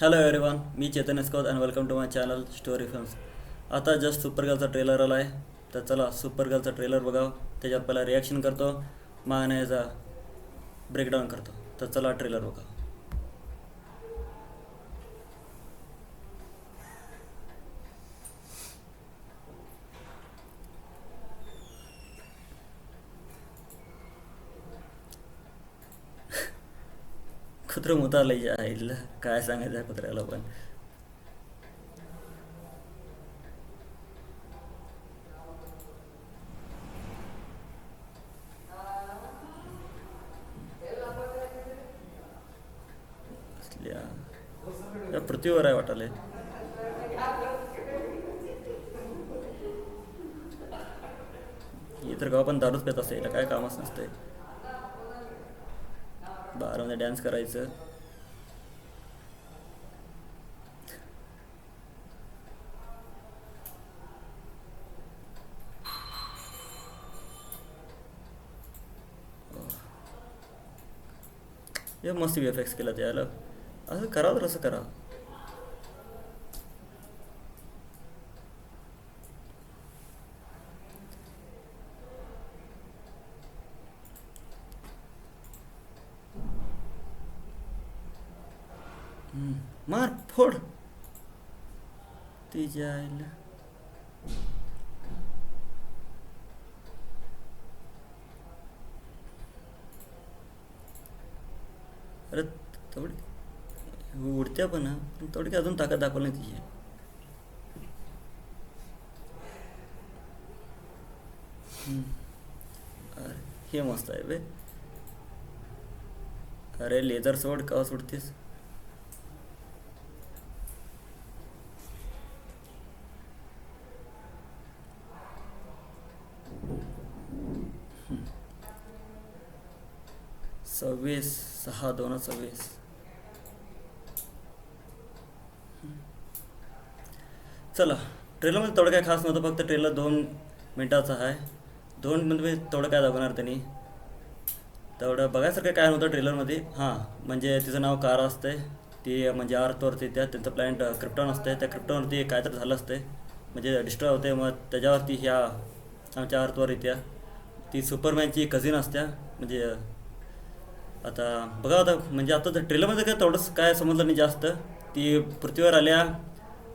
Hello everyone, मी चेतन एस्कॉत and welcome to my channel story films. आता जस्ट सुपर गर्लचा ट्रेलर आला आहे, तर चला सुपर गर्लचा ट्रेलर बघावं. त्याच्यात पहिला रिॲक्शन करतो, मग याचा ब्रेकडाऊन करतो. तर चला ट्रेलर बघा. कुत्रं मुतालय या आईला, काय सांगायचं या कुत्र्याला पण. असल्या या पृथ्वीवर आहे वाटाले. ही तर गाव पण दारूच पेत असते, काय कामच नसते. बारामध्ये डॅन्स करायचं. हे मस्त VFX केलं त्याला. असं करावं तर असं करा. मार फोड तिच्या आईला. अरे तेवढी उडत्या पण हा, पण तेवढी काय अजून ताकद दाखवली नाही तिची. अरे हे मस्त आहे बे. अरे लेझर सोड का सोडतेस. सव्वीस 6/2026. चला, ट्रेलरमध्ये तेवढं काय खास नव्हतं, फक्त ट्रेलर 2 मिनटाचा आहे. 2 मिनट तेवढं काय दाखवणार त्यांनी. तेवढं बघायसारखं काय नव्हतं ट्रेलरमध्ये. हां, म्हणजे तिचं नाव कार असते, ती म्हणजे अर्थवरती त्यांचं प्लॅनेट क्रिप्टॉन असते. त्या क्रिप्टॉनवरती काय तर झालं असते, म्हणजे डिस्ट्रॉय होते. मग त्याच्यावरती ह्या आमच्या अर्थवर येत्या. ती सुपरमॅनची कझिन असत्या. म्हणजे आता बघा, आता म्हणजे आता तर ट्रेलरमध्ये काय तेवढंच काय समजलं नाही जास्त. ती पृथ्वीवर आल्या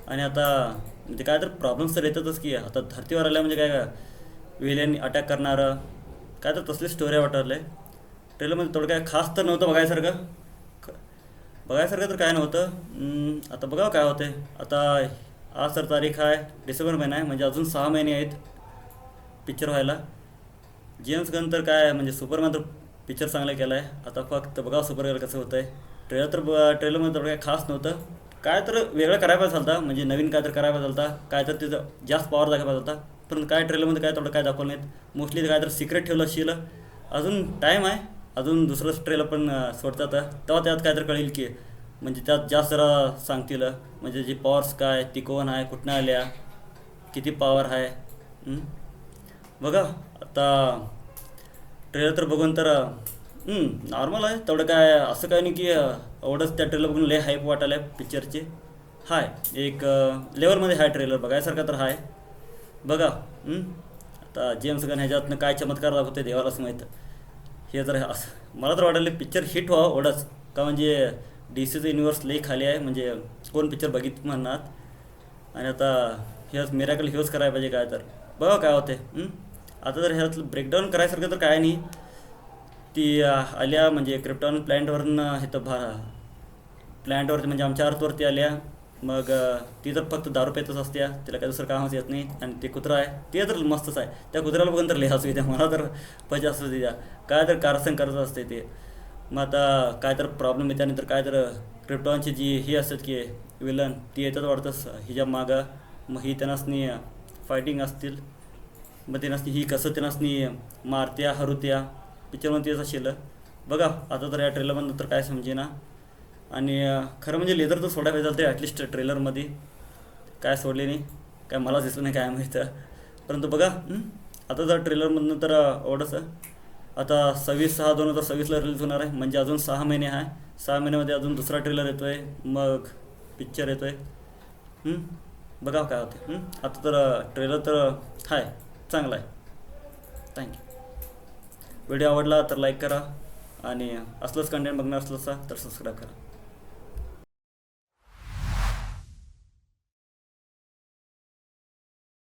आणि आता म्हणजे काय तर प्रॉब्लेम्स तर येतातच की. आता धरतीवर आल्या म्हणजे काय विलेन अटॅक करणारं काय तर तसली स्टोरी वाटलं. ट्रेलरमध्ये थोडं काय खास तर नव्हतं बघायसारखं. बघायसारखं तर काय नव्हतं. आता बघा काय होते. आता आज तर तारीख आहे डिसेंबर महिना आहे, म्हणजे अजून 6 महिने आहेत पिक्चर व्हायला. जेम्स गन तर काय म्हणजे सुपरमॅन तर पिक्चर चांगला केला आहे. आता फक्त बघा सुपरमॅन कसं होतं आहे. ट्रेलरमध्ये तेवढं काय खास नव्हतं. काय तर वेगळं करायला पाहिजे होता, म्हणजे नवीन काय तर करायला पाहिजे होता. काय तर तिथं जास्त पॉवर दाखवायला पाहिजे होता. पण काय ट्रेलरमध्ये काय तेवढं काय दाखवलं नाहीत. मोस्टली काय तर सिक्रेट ठेवलं असेल. अजून टाईम आहे, अजून दुसरं ट्रेलर पण सोडतात, तेव्हा त्यात काय तर कळेल की, म्हणजे त्यात जास्त जरा सांगतील. म्हणजे जी पॉवर्स काय, ती कोण आहे, कुठनं आल्या, किती पॉवर आहे. बघा आता ट्रेलर तर बघून तर नॉर्मल आहे. तेवढं काय असं काय नाही की एवढंच त्या ट्रेलर बघून लय हाईप वाटायला आहे पिक्चरची. हाय एक लेवलमध्ये हाय ट्रेलर, बघायसारखा तर हाय. बघा. आता जेम्स गन ह्याच्यातनं काय चमत्कार दाखवते देवालाच माहीत. हे तर असं मला तर वाटायला पिक्चर हिट व्हावं एवढंच. का म्हणजे DCचं युनिवर्स लई खाली आहे, म्हणजे कोण पिक्चर बघित म्हणणार. आणि आता हेच मिरॅकल ह्योच करायला पाहिजे काय तर. बघा काय होते. आता तर ह्यातलं ब्रेकडाऊन करायसारखं तर काय नाही. ती आल्या म्हणजे क्रिप्टॉन प्लॅनेटवरनं इथं प्लॅनेटवरती म्हणजे आमच्या अर्थवरती आल्या. मग ती तर फक्त दारू पेतच असते, तिला काय दुसरं कामच येत नाही. आणि ते कुत्रा आहे ते तर मस्तच आहे. त्या कुत्र्याला बघून तर लय हसू येते मला तर. पाहिजे असतं तिच्या काय तर कारस्थान करत असते ते. मग आता काय तर प्रॉब्लेम येते, आणि तर काय तर क्रिप्टॉनची जी ही असतात की विलन, ती येतात वाटतंच हिच्या मागं. मग ही त्यांनासनी फायटिंग असतील. मग त्यांनासनी ही कसं त्यांनासनी मारत्या हरुत्या पिक्चरमध्ये तेच असेल. बघा आता तर या ट्रेलरमधून तर काय समजे ना. आणि खरं म्हणजे लेझर तर सोडायला पाहिजे ते ॲटलिस्ट ट्रेलरमध्ये. काय सोडले नाही, काय मला दिसलं नाही काय माहीत. परंतु बघा. आता जर ट्रेलरमधनं तर एवढंच. आता 26/6/2026ला रिलीज होणार आहे, म्हणजे अजून 6 महिने आहे. 6 महिन्यामध्ये अजून दुसरा ट्रेलर येतो आहे. मग पिक्चर येतो आहे. बघा काय होते. आता तर ट्रेलर तर आहे, चांगला आहे. थँक्यू. व्हिडिओ आवडला तर लाईक करा आणि असलंच कंटेंट बघणार असलं तर सबस्क्राईब करा.